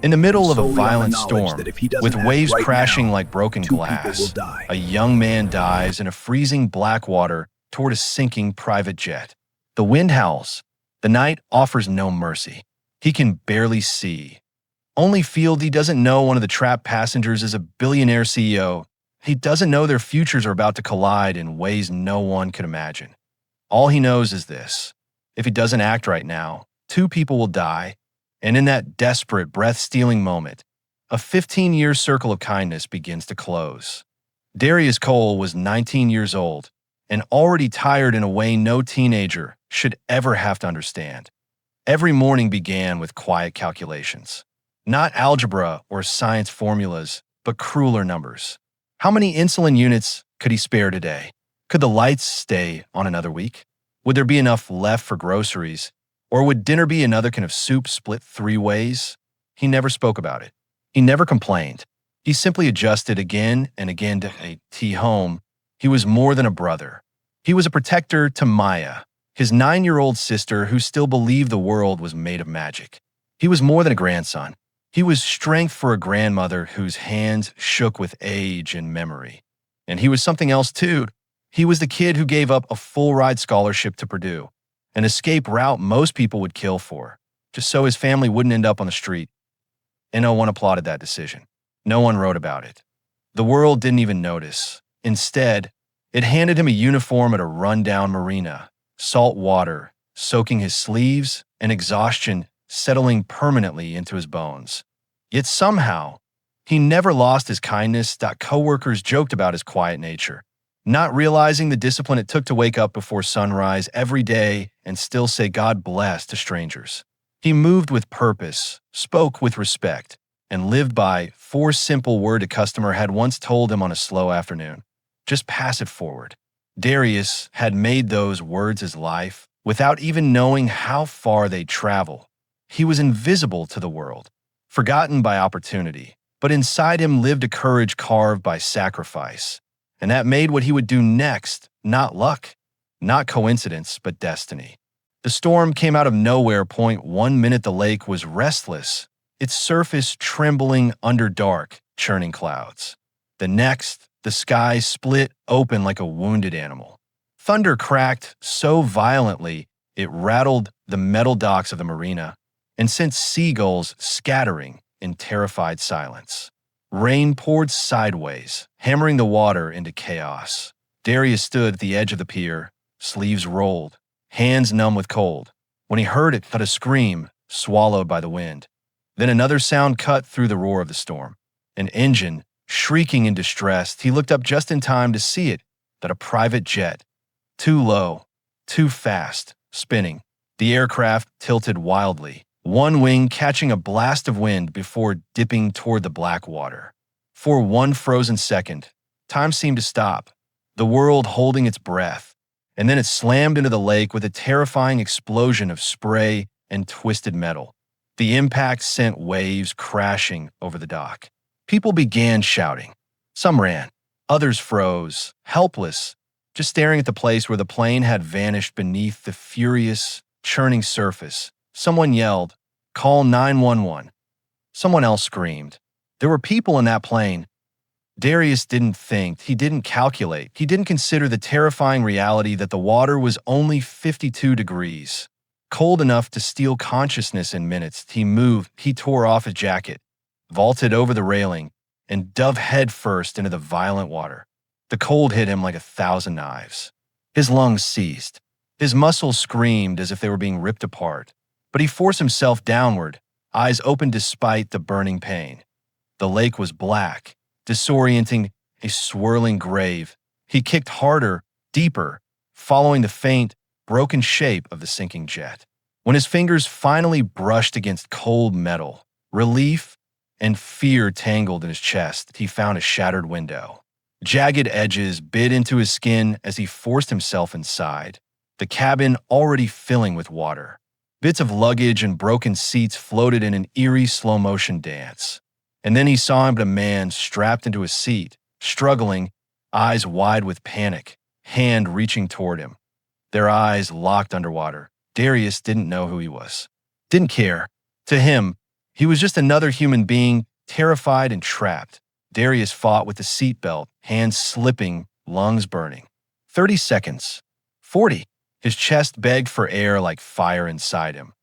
In the middle of a solely on the violent knowledge storm, that if he doesn't with act waves right crashing now, like broken 2 people will glass, die. a young man dives in a freezing black water toward a sinking private jet. The wind howls. The night offers no mercy. He can barely see. Only feels he doesn't know one of the trapped passengers is a billionaire CEO. He doesn't know their futures are about to collide in ways no one could imagine. All he knows is this: if he doesn't act right now, 2 people will die, and in that desperate, breath-stealing moment, a 15-year circle of kindness begins to close. Darius Cole was 19 years old and already tired in a way no teenager should ever have to understand. Every morning began with quiet calculations. Not algebra or science formulas, but crueler numbers. How many insulin units could he spare today? Could the lights stay on another week? Would there be enough left for groceries? Or would dinner be another can of soup split 3 ways? He never spoke about it. He never complained. He simply adjusted again and again to a tea home. He was more than a brother. He was a protector to Maya, his 9-year-old sister who still believed the world was made of magic. He was more than a grandson. He was strength for a grandmother whose hands shook with age and memory. And he was something else too. He was the kid who gave up a full-ride scholarship to Purdue, an escape route most people would kill for, just so his family wouldn't end up on the street. And no one applauded that decision. No one wrote about it. The world didn't even notice. Instead, it handed him a uniform at a rundown marina, salt water soaking his sleeves, and exhaustion settling permanently into his bones. Yet somehow, he never lost his kindness. Coworkers joked about his quiet nature, not realizing the discipline it took to wake up before sunrise every day and still say God bless to strangers. He moved with purpose, spoke with respect, and lived by 4 simple words a customer had once told him on a slow afternoon: just pass it forward. Darius had made those words his life without even knowing how far they'd travel. He was invisible to the world, forgotten by opportunity, but inside him lived a courage carved by sacrifice. And that made what he would do next not luck, not coincidence, but destiny. The storm came out of nowhere. One minute the lake was restless, its surface trembling under dark, churning clouds. The next, the sky split open like a wounded animal. Thunder cracked so violently it rattled the metal docks of the marina and sent seagulls scattering in terrified silence. Rain poured sideways, hammering the water into chaos. Darius stood at the edge of the pier, sleeves rolled, hands numb with cold, when he heard it cut a scream, swallowed by the wind. Then another sound cut through the roar of the storm. An engine, shrieking in distress. He looked up just in time to see it, that a private jet, too low, too fast, spinning. The aircraft tilted wildly, one wing catching a blast of wind before dipping toward the black water. For one frozen second, time seemed to stop, the world holding its breath, and then it slammed into the lake with a terrifying explosion of spray and twisted metal. The impact sent waves crashing over the dock. People began shouting. Some ran. Others froze, helpless, just staring at the place where the plane had vanished beneath the furious, churning surface. Someone yelled, "Call 911." Someone else screamed. There were people in that plane. Darius didn't think, he didn't calculate, he didn't consider the terrifying reality that the water was only 52 degrees. Cold enough to steal consciousness in minutes. He moved, he tore off his jacket, vaulted over the railing, and dove headfirst into the violent water. The cold hit him like 1,000 knives. His lungs seized. His muscles screamed as if they were being ripped apart. But he forced himself downward, eyes open despite the burning pain. The lake was black, disorienting, a swirling grave. He kicked harder, deeper, following the faint, broken shape of the sinking jet. When his fingers finally brushed against cold metal, relief and fear tangled in his chest. He found a shattered window. Jagged edges bit into his skin as he forced himself inside, the cabin already filling with water. Bits of luggage and broken seats floated in an eerie slow-motion dance. And then he saw a man strapped into a seat, struggling, eyes wide with panic, hand reaching toward him. Their eyes locked underwater. Darius didn't know who he was. Didn't care. To him, He was just another human being, terrified and trapped. Darius fought with the seatbelt, hands slipping, lungs burning. 30 seconds. 40. His chest begged for air like fire inside him.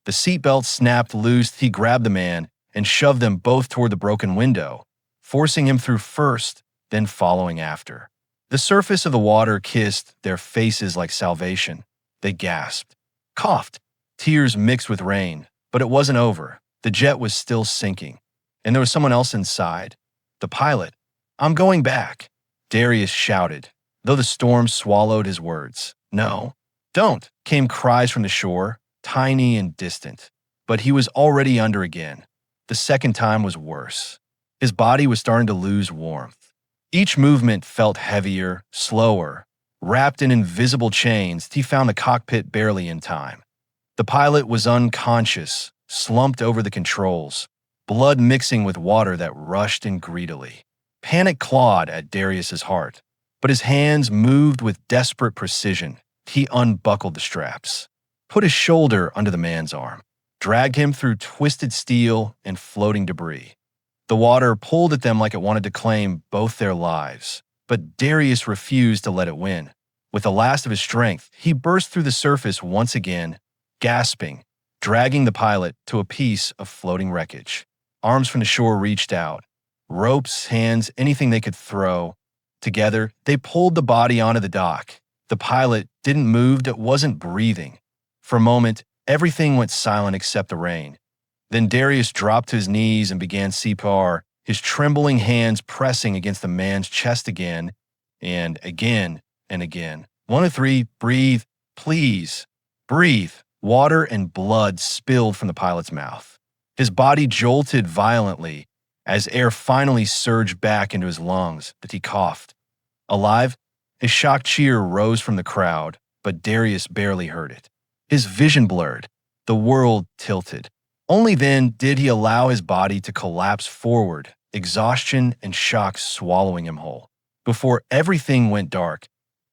The seatbelt snapped loose. He grabbed the man and shoved them both toward the broken window, forcing him through first, then following after. The surface of the water kissed their faces like salvation. They gasped, coughed, tears mixed with rain, but it wasn't over. The jet was still sinking, and there was someone else inside. The pilot. "I'm going back," Darius shouted, though the storm swallowed his words. "No, don't," came cries from the shore, tiny and distant. But he was already under again. The second time was worse. His body was starting to lose warmth. Each movement felt heavier, slower. Wrapped in invisible chains, he found the cockpit barely in time. The pilot was unconscious, slumped over the controls, blood mixing with water that rushed in greedily. Panic clawed at Darius's heart, but his hands moved with desperate precision. He unbuckled the straps, put his shoulder under the man's arm, dragged him through twisted steel and floating debris. The water pulled at them like it wanted to claim both their lives, but Darius refused to let it win. With the last of his strength, he burst through the surface once again, gasping, dragging the pilot to a piece of floating wreckage. Arms from the shore reached out. Ropes, hands, anything they could throw. Together, they pulled the body onto the dock. The pilot didn't move, it wasn't breathing. For a moment, everything went silent except the rain. Then Darius dropped to his knees and began CPR, his trembling hands pressing against the man's chest again and again and again. 1 of 3, breathe, please, breathe. Water and blood spilled from the pilot's mouth. His body jolted violently as air finally surged back into his lungs, but he coughed. Alive, a shocked cheer rose from the crowd, but Darius barely heard it. His vision blurred, the world tilted. Only then did he allow his body to collapse forward, exhaustion and shock swallowing him whole. Before everything went dark,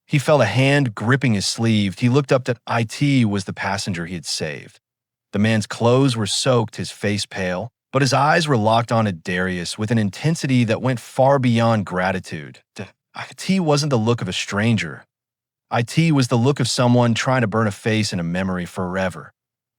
he felt a hand gripping his sleeve. He looked up that IT was the passenger he had saved. The man's clothes were soaked, his face pale, but his eyes were locked on at Darius with an intensity that went far beyond gratitude. IT wasn't the look of a stranger. IT was the look of someone trying to burn a face in a memory forever.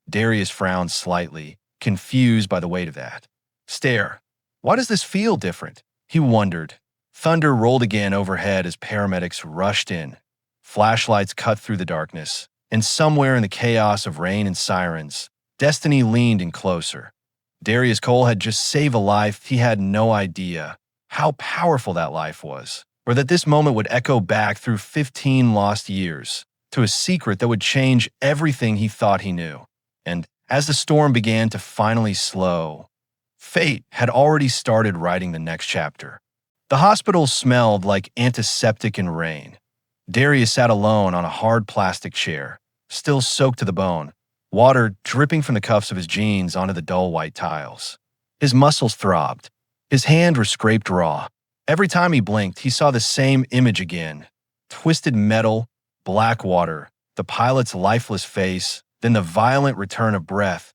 Darius frowned slightly, confused by the weight of that stare. Why does this feel different? He wondered. Thunder rolled again overhead as paramedics rushed in. Flashlights cut through the darkness, and somewhere in the chaos of rain and sirens, destiny leaned in closer. Darius Cole had just saved a life. He had no idea how powerful that life was, or that this moment would echo back through 15 lost years to a secret that would change everything he thought he knew. And as the storm began to finally slow, fate had already started writing the next chapter. The hospital smelled like antiseptic and rain. Darius sat alone on a hard plastic chair, still soaked to the bone, water dripping from the cuffs of his jeans onto the dull white tiles. His muscles throbbed. His hands were scraped raw. Every time he blinked, he saw the same image again. Twisted metal, black water, the pilot's lifeless face, then the violent return of breath.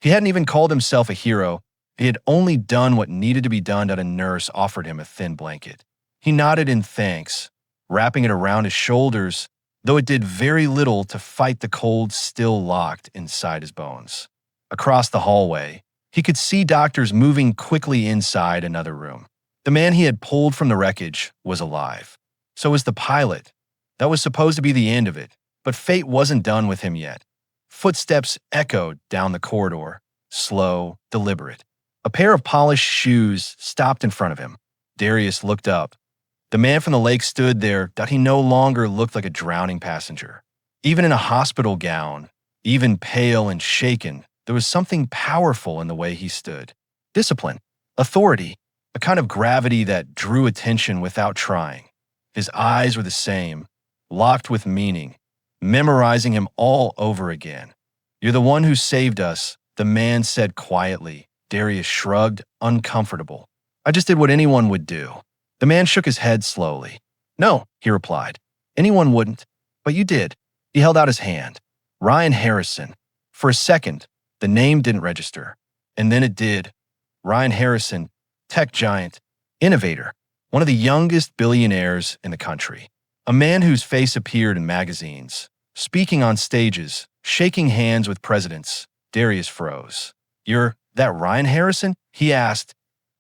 He hadn't even called himself a hero. He had only done what needed to be done that a nurse offered him a thin blanket. He nodded in thanks, wrapping it around his shoulders, though it did very little to fight the cold still locked inside his bones. Across the hallway, he could see doctors moving quickly inside another room. The man he had pulled from the wreckage was alive. So was the pilot. That was supposed to be the end of it, but fate wasn't done with him yet. Footsteps echoed down the corridor, slow, deliberate. A pair of polished shoes stopped in front of him. Darius looked up. The man from the lake stood there, that he no longer looked like a drowning passenger. Even in a hospital gown, even pale and shaken, there was something powerful in the way he stood. Discipline, authority, a kind of gravity that drew attention without trying. His eyes were the same, locked with meaning, memorizing him all over again. "You're the one who saved us," the man said quietly. Darius shrugged, uncomfortable. "I just did what anyone would do." The man shook his head slowly. "No," he replied. "Anyone wouldn't. But you did." He held out his hand. Ryan Harrison. For a second, the name didn't register. And then it did. Ryan Harrison, tech giant, innovator, one of the youngest billionaires in the country. A man whose face appeared in magazines, speaking on stages, shaking hands with presidents. Darius froze. "You're that Ryan Harrison?" he asked,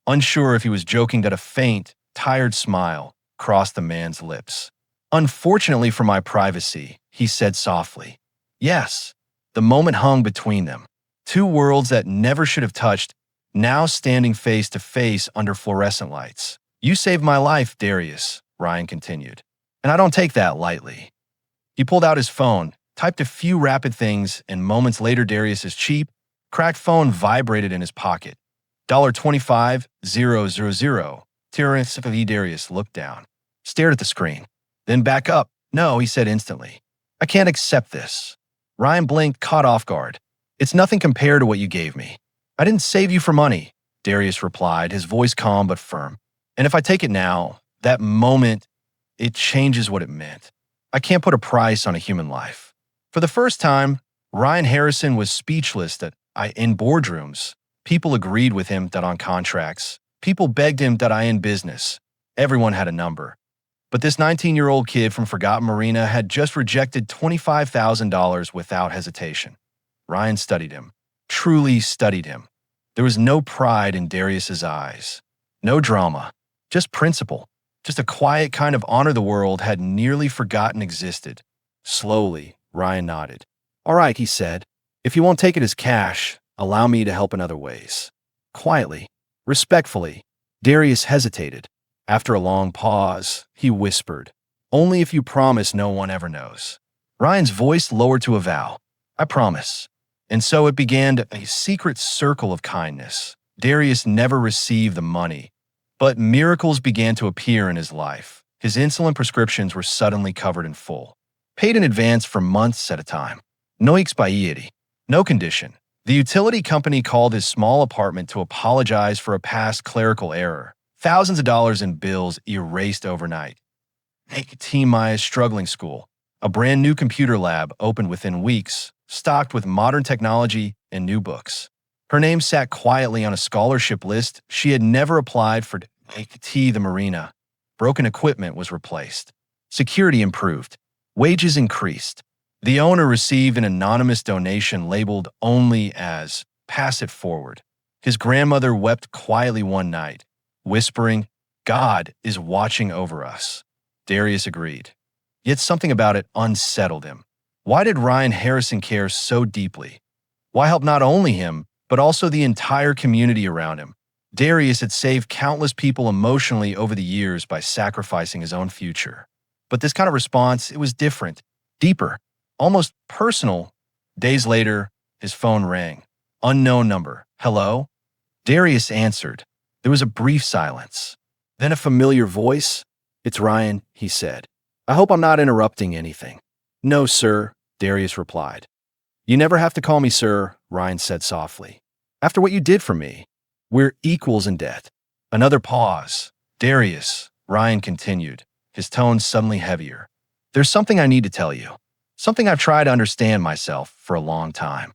unsure if he was joking that a faint, tired smile crossed the man's lips. "Unfortunately for my privacy," he said softly. Yes, the moment hung between them. Two worlds that never should have touched, now standing face to face under fluorescent lights. "You saved my life, Darius," Ryan continued, "and I don't take that lightly." He pulled out his phone, typed a few rapid things, and moments later Darius's cheap, cracked phone vibrated in his pocket. $25,000. Darius looked down, stared at the screen, then back up. "No," he said instantly. "I can't accept this." Ryan blinked, caught off guard. "It's nothing compared to what you gave me." "I didn't save you for money," Darius replied, his voice calm but firm. "And if I take it now, that moment, it changes what it meant. I can't put a price on a human life." For the first time, Ryan Harrison was speechless in boardrooms. People agreed with him that on contracts. People begged him that in business. Everyone had a number. But this 19-year-old kid from Forgotten Marina had just rejected $25,000 without hesitation. Ryan studied him, truly studied him. There was no pride in Darius's eyes, no drama, just principle, just a quiet kind of honor the world had nearly forgotten existed. Slowly, Ryan nodded. "All right," he said. "If you won't take it as cash, allow me to help in other ways." Quietly, respectfully, Darius hesitated. After a long pause, he whispered, "Only if you promise no one ever knows." Ryan's voice lowered to a vow. "I promise." And so it began a secret circle of kindness. Darius never received the money, but miracles began to appear in his life. His insulin prescriptions were suddenly covered in full, paid in advance for months at a time. No expiety, no condition. The utility company called his small apartment to apologize for a past clerical error. Thousands of dollars in bills erased overnight. T. Maya's struggling school, a brand new computer lab opened within weeks, stocked with modern technology and new books. Her name sat quietly on a scholarship list she had never applied for. The marina. Broken equipment was replaced. Security improved. Wages increased. The owner received an anonymous donation labeled only as "Pass it forward." His grandmother wept quietly one night, whispering, "God is watching over us." Darius agreed. Yet something about it unsettled him. Why did Ryan Harrison care so deeply? Why help not only him, but also the entire community around him? Darius had saved countless people emotionally over the years by sacrificing his own future. But this kind of response, it was different, deeper, almost personal. Days later, his phone rang. Unknown number. "Hello?" Darius answered. There was a brief silence. Then a familiar voice. "It's Ryan," he said. "I hope I'm not interrupting anything." "No, sir," Darius replied. "You never have to call me sir," Ryan said softly. "After what you did for me, we're equals in debt." Another pause. "Darius," Ryan continued, his tone suddenly heavier. "There's something I need to tell you. Something I've tried to understand myself for a long time."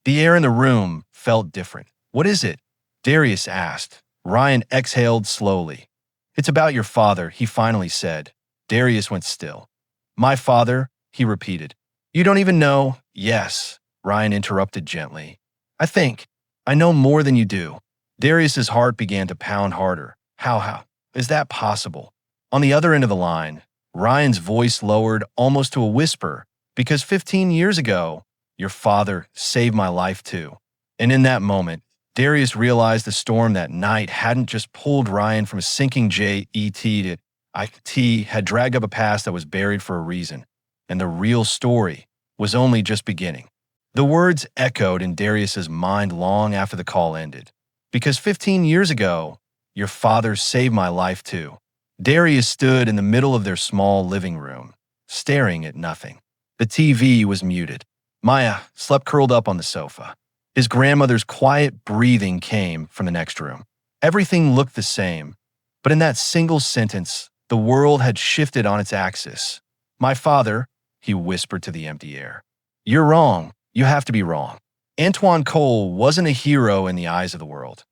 The air in the room felt different. "What is it?" Darius asked. Ryan exhaled slowly. "It's about your father," he finally said. Darius went still. "My father?" he repeated. "You don't even know?" "Yes," Ryan interrupted gently. I know more than you do." Darius's heart began to pound harder. How is that possible?" On the other end of the line, Ryan's voice lowered almost to a whisper. "Because 15 years ago, your father saved my life too." And in that moment, Darius realized the storm that night hadn't just pulled Ryan from a sinking jet to IT, had dragged up a past that was buried for a reason, and the real story was only just beginning. The words echoed in Darius's mind long after the call ended. "Because 15 years ago, your father saved my life too." Darius stood in the middle of their small living room, staring at nothing. The TV was muted. Maya slept curled up on the sofa. His grandmother's quiet breathing came from the next room. Everything looked the same, but in that single sentence, the world had shifted on its axis. "My father," he whispered to the empty air. "You're wrong. You have to be wrong." Antoine Cole wasn't a hero in the eyes of the world.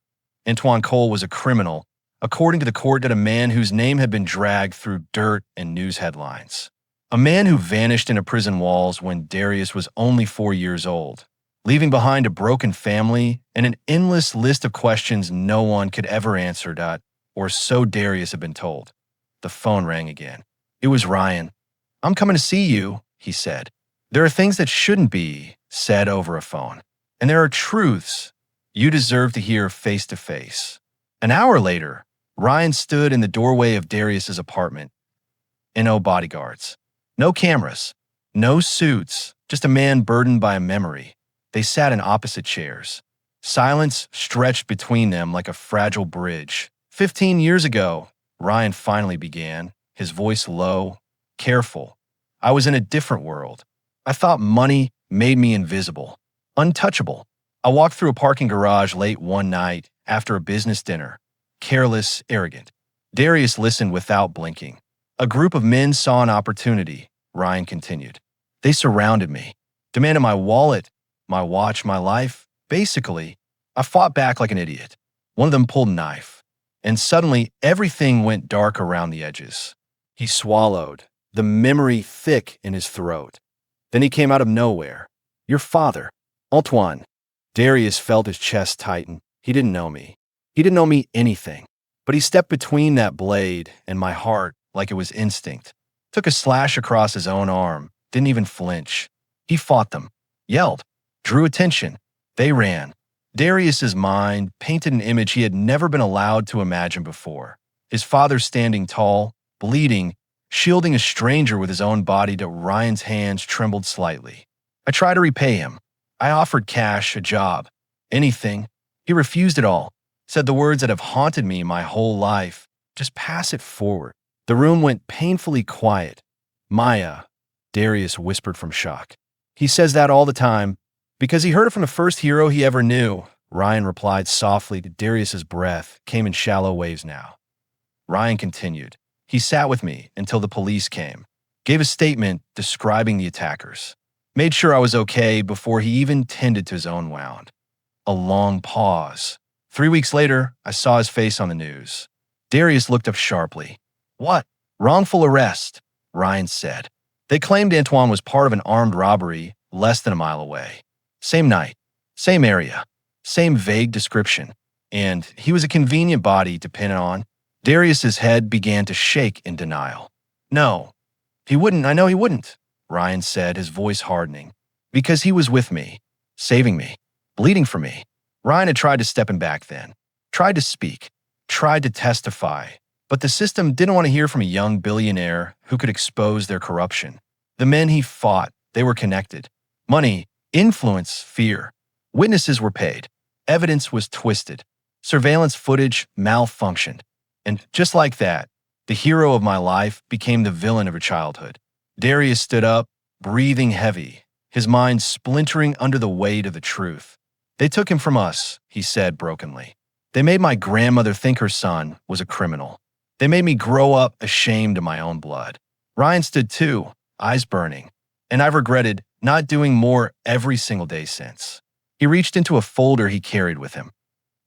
Antoine Cole was a criminal, according to the court, that a man whose name had been dragged through dirt and news headlines. A man who vanished into prison walls when Darius was only 4 years old, leaving behind a broken family and an endless list of questions no one could ever answer, or so Darius had been told. The phone rang again. It was Ryan. "I'm coming to see you," he said. There are things that shouldn't be said over a phone, and there are truths you deserve to hear face to face. An hour later, Ryan stood in the doorway of Darius's apartment. And no bodyguards. No cameras. No suits. Just a man burdened by a memory. They sat in opposite chairs. Silence stretched between them like a fragile bridge. 15 years ago, Ryan finally began, his voice low, careful. I was in a different world. I thought money made me invisible, untouchable. I walked through a parking garage late one night after a business dinner, careless, arrogant. Darius listened without blinking. A group of men saw an opportunity, Ryan continued. They surrounded me, demanded my wallet, my watch, my life. Basically, I fought back like an idiot. One of them pulled a knife, and suddenly everything went dark around the edges. He swallowed, the memory thick in his throat. Then he came out of nowhere. Your father, Antoine. Darius felt his chest tighten. He didn't know me. He didn't know me anything. But he stepped between that blade and my heart like it was instinct. Took a slash across his own arm. Didn't even flinch. He fought them. Yelled. Drew attention. They ran. Darius's mind painted an image he had never been allowed to imagine before. His father standing tall, bleeding, shielding a stranger with his own body. To Ryan's hands trembled slightly. I tried to repay him. I offered cash, a job, anything. He refused it all. Said the words that have haunted me my whole life. Just pass it forward. The room went painfully quiet. Maya, Darius whispered from shock. He says that all the time because he heard it from the first hero he ever knew. Ryan replied softly. Darius's breath came in shallow waves now. Ryan continued. He sat with me until the police came. Gave a statement describing the attackers. Made sure I was okay before he even tended to his own wound. A long pause. 3 weeks later, I saw his face on the news. Darius looked up sharply. What? Wrongful arrest, Ryan said. They claimed Antoine was part of an armed robbery less than a mile away. Same night, same area, same vague description. And he was a convenient body to pin on. Darius's head began to shake in denial. No, he wouldn't. I know he wouldn't, Ryan said, his voice hardening. Because he was with me, saving me, bleeding for me. Ryan had tried to step him back then, tried to speak, tried to testify, but the system didn't want to hear from a young billionaire who could expose their corruption. The men he fought, they were connected. Money, influence, fear. Witnesses were paid. Evidence was twisted. Surveillance footage malfunctioned. And just like that, the hero of my life became the villain of her childhood. Darius stood up, breathing heavy, his mind splintering under the weight of the truth. They took him from us, he said brokenly. They made my grandmother think her son was a criminal. They made me grow up ashamed of my own blood. Ryan stood too, eyes burning, and I've regretted not doing more every single day since. He reached into a folder he carried with him.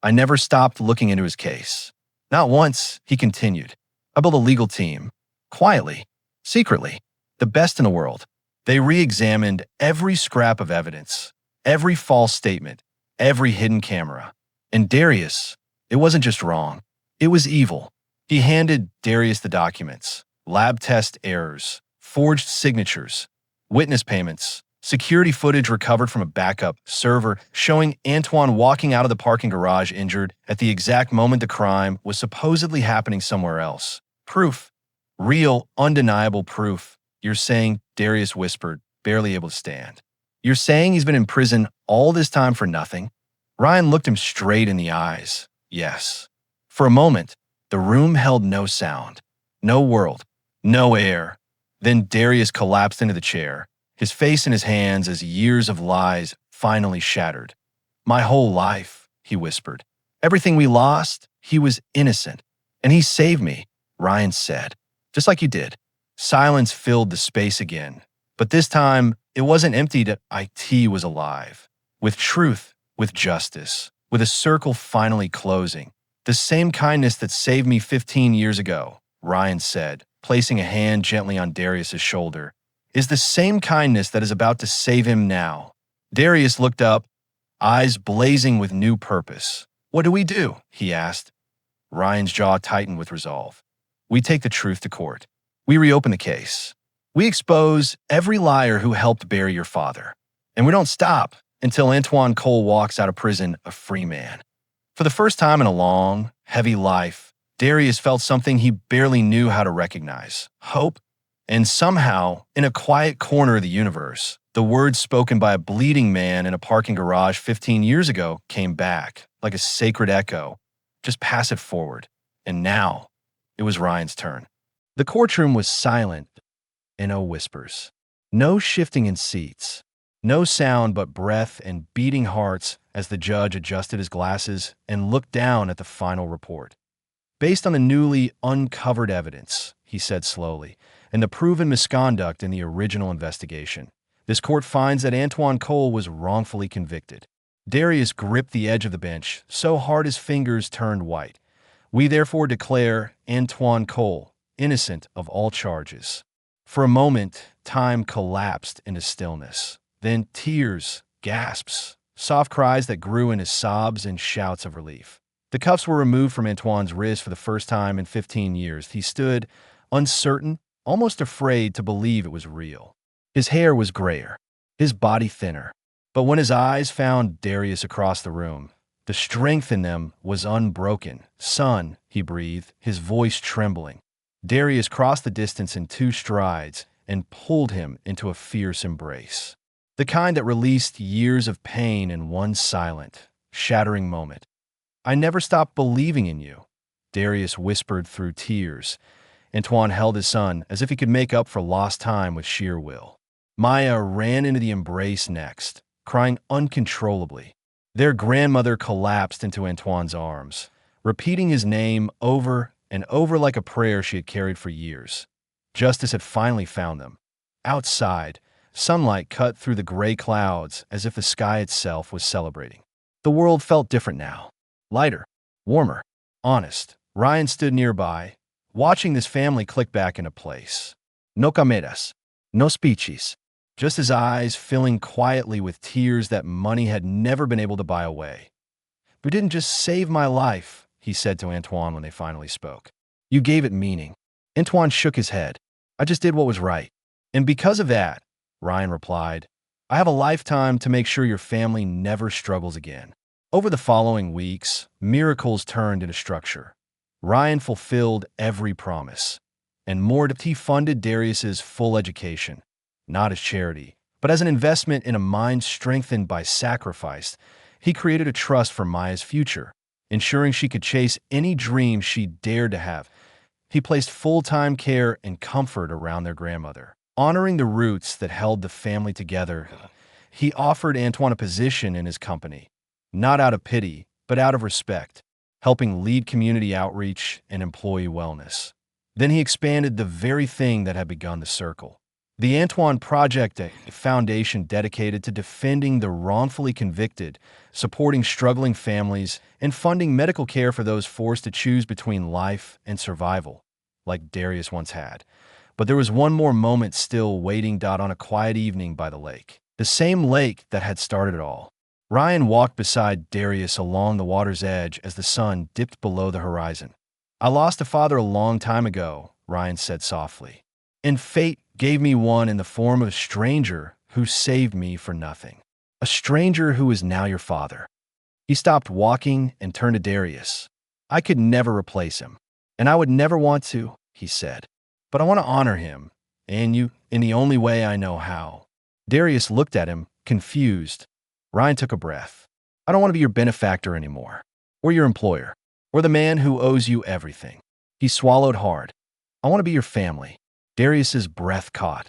I never stopped looking into his case. Not once, he continued. I built a legal team, quietly, secretly, the best in the world. They re-examined every scrap of evidence, every false statement, every hidden camera. And Darius, it wasn't just wrong, it was evil. He handed Darius the documents, lab test errors, forged signatures, witness payments, security footage recovered from a backup server showing Antoine walking out of the parking garage injured at the exact moment the crime was supposedly happening somewhere else. Proof. Real, undeniable proof. You're saying, Darius whispered, barely able to stand. You're saying he's been in prison all this time for nothing? Ryan looked him straight in the eyes. Yes. For a moment, the room held no sound, no world, no air. Then Darius collapsed into the chair, his face in his hands as years of lies finally shattered. My whole life, he whispered. Everything we lost, he was innocent. And he saved me, Ryan said. Just like you did. Silence filled the space again. But this time, it wasn't empty that IT was alive. with truth, with justice, with a circle finally closing. The same kindness that saved me 15 years ago, Ryan said, placing a hand gently on Darius's shoulder, is the same kindness that is about to save him now. Darius looked up, eyes blazing with new purpose. What do we do? He asked. Ryan's jaw tightened with resolve. We take the truth to court. We reopen the case. We expose every liar who helped bury your father. And we don't stop until Antoine Cole walks out of prison a free man. For the first time in a long, heavy life, Darius felt something he barely knew how to recognize: hope. And somehow, in a quiet corner of the universe, the words spoken by a bleeding man in a parking garage 15 years ago came back, like a sacred echo. Just pass it forward. And now, it was Ryan's turn. The courtroom was silent, and no whispers. No shifting in seats. No sound but breath and beating hearts as the judge adjusted his glasses and looked down at the final report. Based on the newly uncovered evidence, he said slowly, and the proven misconduct in the original investigation, this court finds that Antoine Cole was wrongfully convicted. Darius gripped the edge of the bench so hard his fingers turned white. We therefore declare Antoine Cole innocent of all charges. For a moment, time collapsed into stillness. Then tears, gasps, soft cries that grew into sobs and shouts of relief. The cuffs were removed from Antoine's wrist for the first time in 15 years. He stood, uncertain, almost afraid to believe it was real. His hair was grayer, his body thinner. But when his eyes found Darius across the room, the strength in them was unbroken. Son, he breathed, his voice trembling. Darius crossed the distance in 2 strides and pulled him into a fierce embrace. The kind that released years of pain in one silent, shattering moment. I never stopped believing in you, Darius whispered through tears. Antoine held his son as if he could make up for lost time with sheer will. Maya ran into the embrace next, crying uncontrollably. Their grandmother collapsed into Antoine's arms, repeating his name over and over like a prayer she had carried for years. Justice had finally found them. Outside, sunlight cut through the gray clouds as if the sky itself was celebrating. The world felt different now. Lighter, warmer, honest. Ryan stood nearby, watching this family click back into place. No cameras, no speeches, just his eyes filling quietly with tears that money had never been able to buy away. You didn't just save my life, he said to Antoine when they finally spoke. You gave it meaning. Antoine shook his head. I just did what was right. And because of that, Ryan replied, I have a lifetime to make sure your family never struggles again. Over the following weeks, miracles turned into structure. Ryan fulfilled every promise. And more, he funded Darius's full education, not as charity, but as an investment in a mind strengthened by sacrifice. He created a trust for Maya's future, ensuring she could chase any dream she dared to have. He placed full-time care and comfort around their grandmother. Honoring the roots that held the family together, he offered Antoine a position in his company, not out of pity, but out of respect, helping lead community outreach and employee wellness. Then he expanded the very thing that had begun the circle. The Antoine Project, a foundation dedicated to defending the wrongfully convicted, supporting struggling families, and funding medical care for those forced to choose between life and survival, like Darius once had. But there was one more moment still waiting on a quiet evening by the lake. The same lake that had started it all. Ryan walked beside Darius along the water's edge as the sun dipped below the horizon. I lost a father a long time ago, Ryan said softly. And fate gave me one in the form of a stranger who saved me for nothing. A stranger who is now your father. He stopped walking and turned to Darius. I could never replace him, and I would never want to, he said. But I want to honor him, and you, in the only way I know how. Darius looked at him, confused. Ryan took a breath. I don't want to be your benefactor anymore, or your employer, or the man who owes you everything. He swallowed hard. I want to be your family. Darius's breath caught.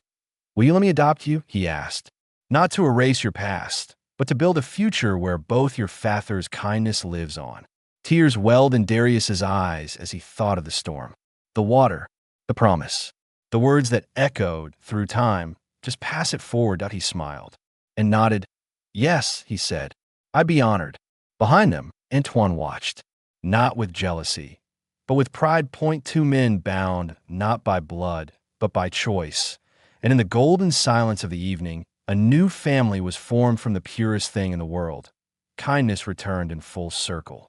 Will you let me adopt you? He asked. Not to erase your past, but to build a future where both your father's kindness lives on. Tears welled in Darius's eyes as he thought of the storm. The water, the promise, the words that echoed through time. Just pass it forward, he smiled, and nodded. Yes, he said. I'd be honored. Behind them, Antoine watched, not with jealousy, but with pride. Two men bound not by blood, but by choice. And in the golden silence of the evening, a new family was formed from the purest thing in the world. Kindness returned in full circle.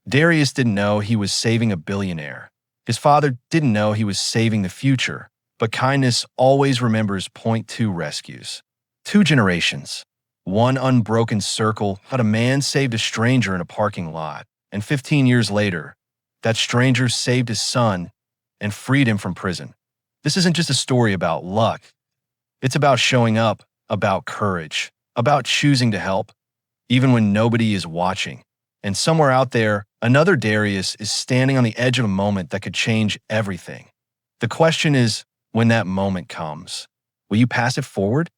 Darius didn't know he was saving a billionaire. His father didn't know he was saving the future. But kindness always remembers. Two rescues. 2 generations. One unbroken circle, but a man saved a stranger in a parking lot. And 15 years later, that stranger saved his son and freed him from prison. This isn't just a story about luck. It's about showing up, about courage, about choosing to help, even when nobody is watching. And somewhere out there, another Darius is standing on the edge of a moment that could change everything. The question is, when that moment comes, will you pass it forward?